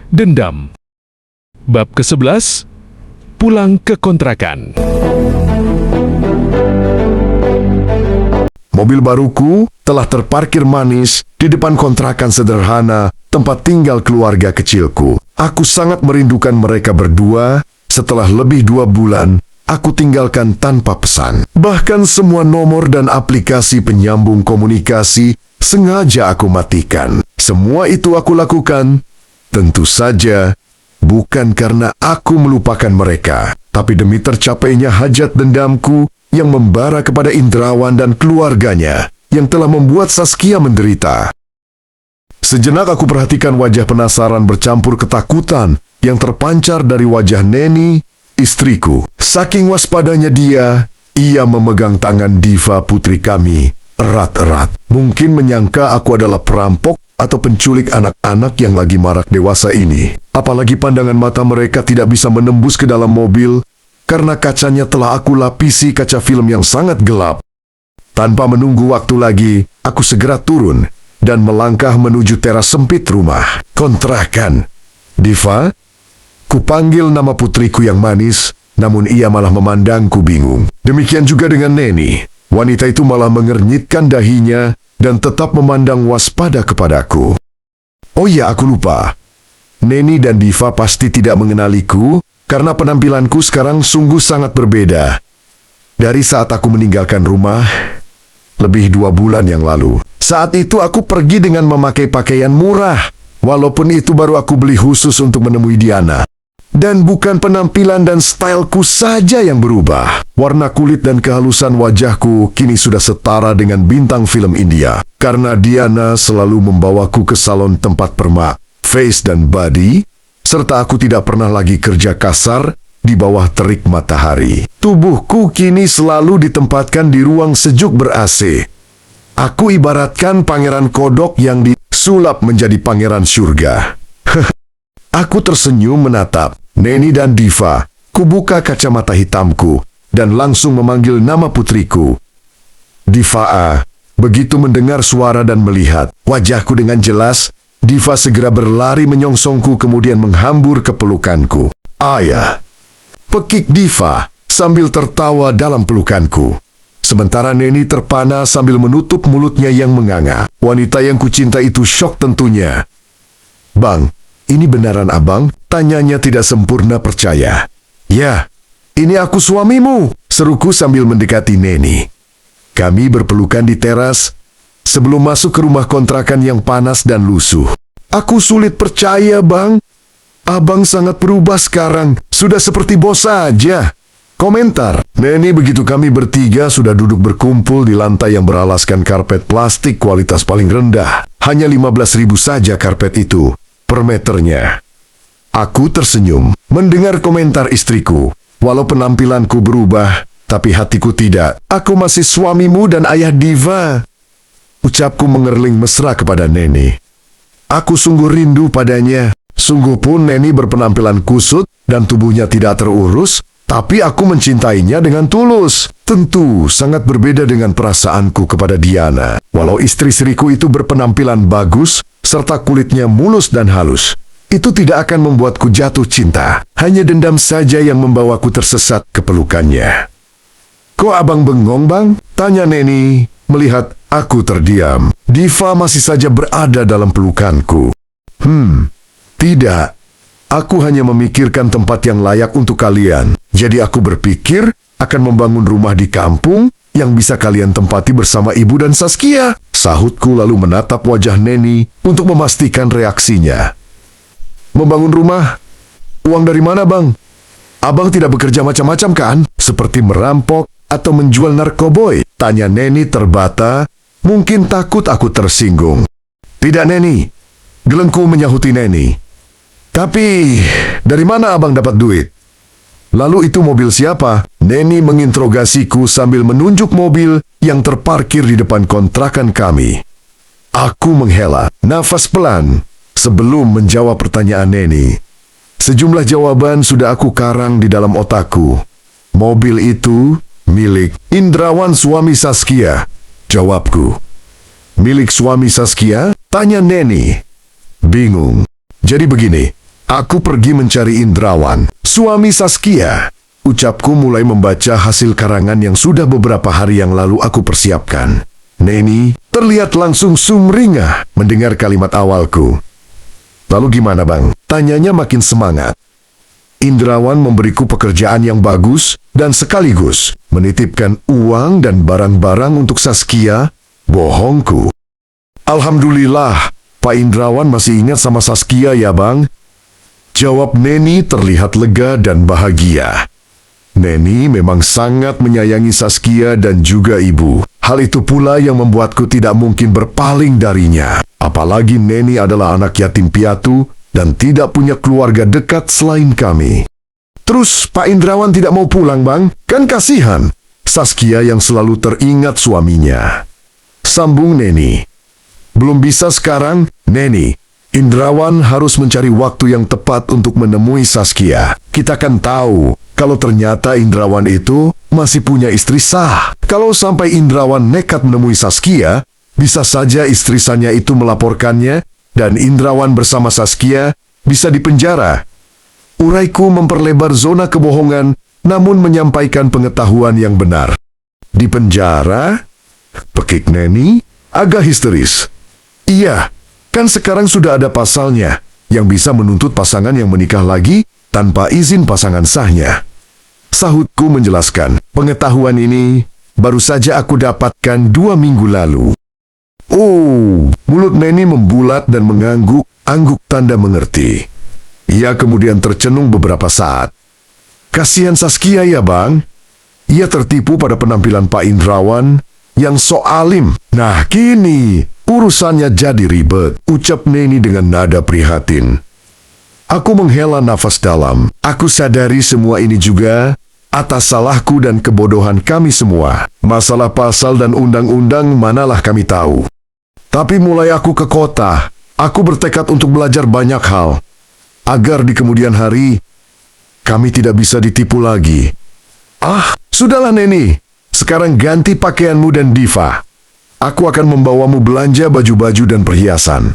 Dendam. Bab ke-11, pulang ke kontrakan. Mobil baruku telah terparkir manis di depan kontrakan sederhana tempat tinggal keluarga kecilku. Aku sangat merindukan mereka berdua. Setelah lebih 2 bulan, aku tinggalkan tanpa pesan. Bahkan semua nomor dan aplikasi penyambung komunikasi sengaja aku matikan. Semua itu aku lakukan, tentu saja, bukan karena aku melupakan mereka, tapi demi tercapainya hajat dendamku yang membara kepada Indrawan dan keluarganya yang telah membuat Saskia menderita. Sejenak aku perhatikan wajah penasaran bercampur ketakutan yang terpancar dari wajah Neni, istriku. Saking waspadanya ia memegang tangan Diva putri kami erat-erat. Mungkin menyangka aku adalah perampok atau penculik anak-anak yang lagi marak dewasa ini. Apalagi pandangan mata mereka tidak bisa menembus ke dalam mobil karena kacanya telah aku lapisi kaca film yang sangat gelap. Tanpa menunggu waktu lagi, aku segera turun dan melangkah menuju teras sempit rumah kontrakan. Diva, kupanggil nama putriku yang manis, namun ia malah memandangku bingung. Demikian juga dengan Neni. Wanita itu malah mengernyitkan dahinya dan tetap memandang waspada kepadaku. Oh iya, aku lupa. Neni dan Diva pasti tidak mengenaliku karena penampilanku sekarang sungguh sangat berbeda dari saat aku meninggalkan rumah lebih 2 bulan yang lalu. Saat itu aku pergi dengan memakai pakaian murah, walaupun itu baru aku beli khusus untuk menemui Diana. Dan bukan penampilan dan styleku saja yang berubah. Warna kulit dan kehalusan wajahku kini sudah setara dengan bintang film India. Karena Diana selalu membawaku ke salon tempat permak, face dan body, serta aku tidak pernah lagi kerja kasar di bawah terik matahari. Tubuhku kini selalu ditempatkan di ruang sejuk ber-AC. Aku ibaratkan pangeran kodok yang disulap menjadi pangeran surga. Aku tersenyum menatap Neni dan Diva. Kubuka kacamata hitamku dan langsung memanggil nama putriku. Diva. Begitu mendengar suara dan melihat wajahku dengan jelas, Diva segera berlari menyongsongku kemudian menghambur ke pelukanku. Ayah, pekik Diva sambil tertawa dalam pelukanku. Sementara Neni terpana sambil menutup mulutnya yang menganga. Wanita yang kucinta itu syok tentunya. Bang, ini beneran abang? Tanyanya tidak sempurna percaya. Ya, ini aku suamimu, seruku sambil mendekati Neni. Kami berpelukan di teras sebelum masuk ke rumah kontrakan yang panas dan lusuh. Aku sulit percaya, Bang. Abang sangat berubah sekarang, sudah seperti bos saja. Komentar Neni begitu kami bertiga sudah duduk berkumpul di lantai yang beralaskan karpet plastik kualitas paling rendah. Hanya 15.000 saja karpet itu per meternya. Aku tersenyum mendengar komentar istriku. Walau penampilanku berubah, tapi hatiku tidak. Aku masih suamimu dan ayah Diva. Ucapku mengerling mesra kepada Neni. Aku sungguh rindu padanya. Sungguh pun Neni berpenampilan kusut dan tubuhnya tidak terurus, tapi aku mencintainya dengan tulus. Tentu sangat berbeda dengan perasaanku kepada Diana. Walau istri-istriku itu berpenampilan bagus, serta kulitnya mulus dan halus, itu tidak akan membuatku jatuh cinta. Hanya dendam saja yang membawaku tersesat ke pelukannya. Kok abang bengong, Bang? Tanya Neni, melihat aku terdiam. Diva masih saja berada dalam pelukanku. Tidak. Aku hanya memikirkan tempat yang layak untuk kalian. Jadi aku berpikir akan membangun rumah di kampung yang bisa kalian tempati bersama ibu dan Saskia. Sahutku lalu menatap wajah Neni untuk memastikan reaksinya. Membangun rumah? Uang dari mana, Bang? Abang tidak bekerja macam-macam kan? Seperti merampok atau menjual narkoboy? Tanya Neni terbata, mungkin takut aku tersinggung. Tidak, Neni. Gelengku menyahuti Neni. Tapi, dari mana abang dapat duit? Lalu itu mobil siapa? Neni menginterogasiku sambil menunjuk mobil yang terparkir di depan kontrakan kami. Aku menghela nafas pelan sebelum menjawab pertanyaan Neni. Sejumlah jawaban sudah aku karang di dalam otakku. Mobil itu milik Indrawan suami Saskia, jawabku. Milik suami Saskia? Tanya Neni. Bingung. Jadi begini, Aku pergi mencari Indrawan, suami Saskia. Ucapku mulai membaca hasil karangan yang sudah beberapa hari yang lalu aku persiapkan. Neni terlihat langsung sumringah mendengar kalimat awalku. Lalu gimana bang? Tanyanya makin semangat. Indrawan memberiku pekerjaan yang bagus dan sekaligus menitipkan uang dan barang-barang untuk Saskia. Bohongku. Alhamdulillah, Pak Indrawan masih ingat sama Saskia ya bang? Jawab Neni terlihat lega dan bahagia. Neni memang sangat menyayangi Saskia dan juga ibu. Hal itu pula yang membuatku tidak mungkin berpaling darinya. Apalagi Neni adalah anak yatim piatu dan tidak punya keluarga dekat selain kami. Terus Pak Indrawan tidak mau pulang bang? Kan kasihan. Saskia yang selalu teringat suaminya. Sambung Neni. Belum bisa sekarang, Neni. Indrawan harus mencari waktu yang tepat untuk menemui Saskia. Kita kan tahu kalau ternyata Indrawan itu masih punya istri sah. Kalau sampai Indrawan nekat menemui Saskia, bisa saja istri sahnya itu melaporkannya dan Indrawan bersama Saskia bisa dipenjara. Uraiku memperlebar zona kebohongan namun menyampaikan pengetahuan yang benar. Dipenjara? Pekik Neni agak histeris. Iya. Kan sekarang sudah ada pasalnya yang bisa menuntut pasangan yang menikah lagi tanpa izin pasangan sahnya. Sahutku menjelaskan, pengetahuan ini baru saja aku dapatkan 2 minggu lalu. Oh, mulut Neni membulat dan mengangguk tanda mengerti. Ia kemudian tercenung beberapa saat. Kasihan Saskia ya bang? Ia tertipu pada penampilan Pak Indrawan yang so alim. Nah kini urusannya jadi ribet, ucap Neni dengan nada prihatin. Aku menghela nafas dalam. Aku sadari semua ini juga atas salahku dan kebodohan kami semua. Masalah pasal dan undang-undang manalah kami tahu. Tapi mulai aku ke kota, aku bertekad untuk belajar banyak hal. Agar di kemudian hari, kami tidak bisa ditipu lagi. Ah, sudahlah Neni. Sekarang ganti pakaianmu dan Diva. Aku akan membawamu belanja baju-baju dan perhiasan.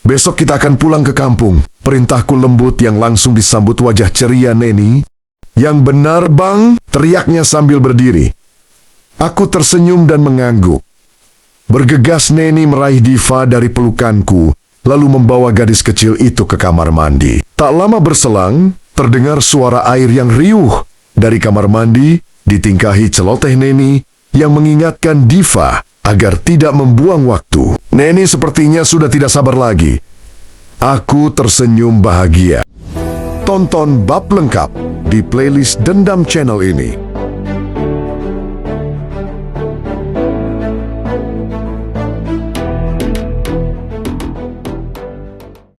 Besok kita akan pulang ke kampung. Perintahku lembut yang langsung disambut wajah ceria Neni. Yang benar bang, teriaknya sambil berdiri. Aku tersenyum dan mengangguk. Bergegas Neni meraih Diva dari pelukanku, lalu membawa gadis kecil itu ke kamar mandi. Tak lama berselang, terdengar suara air yang riuh. Dari kamar mandi, ditingkahi celoteh Neni yang mengingatkan Diva agar tidak membuang waktu. Neni sepertinya sudah tidak sabar lagi. Aku tersenyum bahagia. Tonton bab lengkap di playlist Dendam Channel ini.